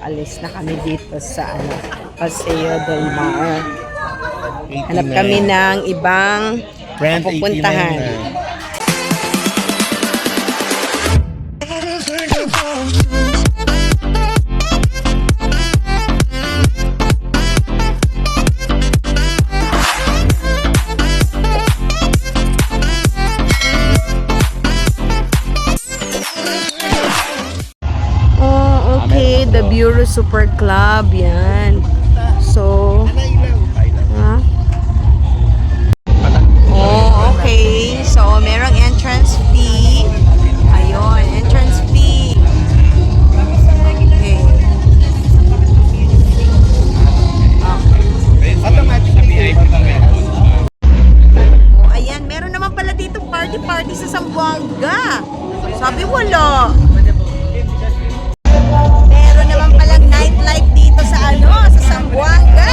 Alis na kami dito sa Paseo del Mar. Hanap kami ng ibang pupuntahan. The Bureau Super Club, yan. So, okay. So, merong entrance fee. Ayun, entrance fee. Okay. Ayan, meron naman pala dito party sa Zamboanga. Sabi wala. Nightlife dito sa sa Zamboanga.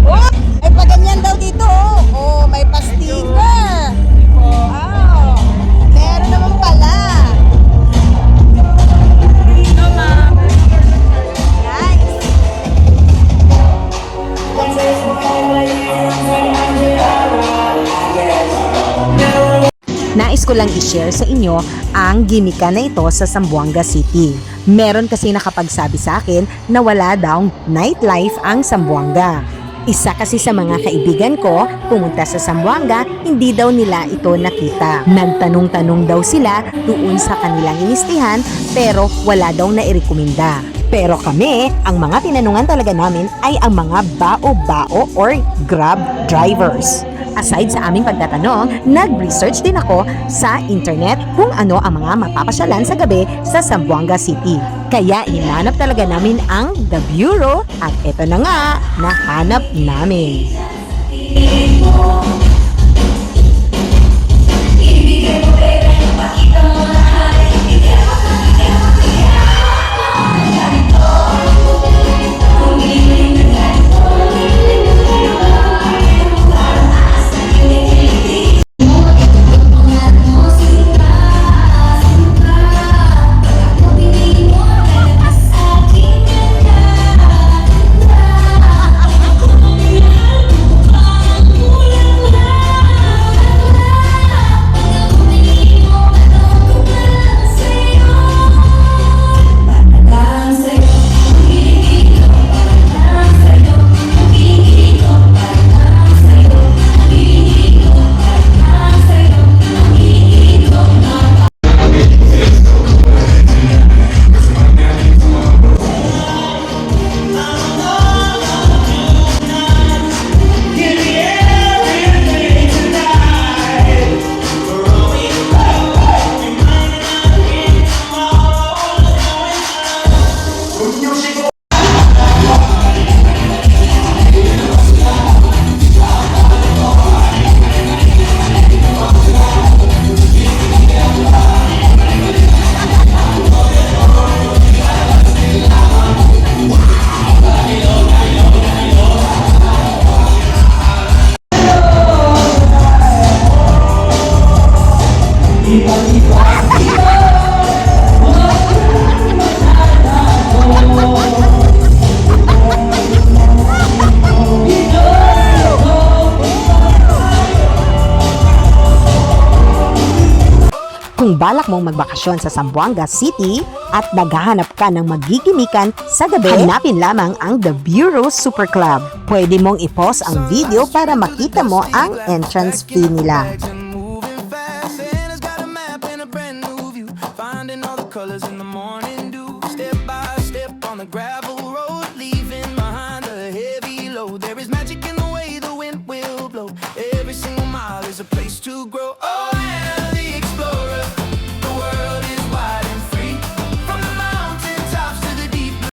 Oh, ay pa ganyan daw dito. Oh, may pastika. Oh, meron naman pala. No, ma'am. Guys. Nais ko lang i-share sa inyo ang gimika na ito sa Zamboanga City. Meron kasi nakapagsabi sa akin na wala daw nightlife ang Zamboanga. Isa kasi sa mga kaibigan ko pumunta sa Zamboanga, hindi daw nila ito nakita. Nagtanong-tanong daw sila doon sa kanilang inistihan pero wala daw nairekomenda. Pero kami, ang mga tinanungan talaga namin ay ang mga bao-bao or grab drivers. Aside sa aming pagtatanong, nag-research din ako sa internet kung ano ang mga mapapasyalan sa gabi sa Zamboanga City. Kaya hinanap talaga namin ang The Bureau at ito na nga, nahanap namin. Kung balak mong magbakasyon sa Zamboanga City at naghahanap ka ng magigimikan sa gabi, hanapin lamang ang The Bureau Super Club. Pwede mong i-pause ang video para makita mo ang entrance fee nila. There is magic in the way the wind will blow. Every single mile is a place to grow.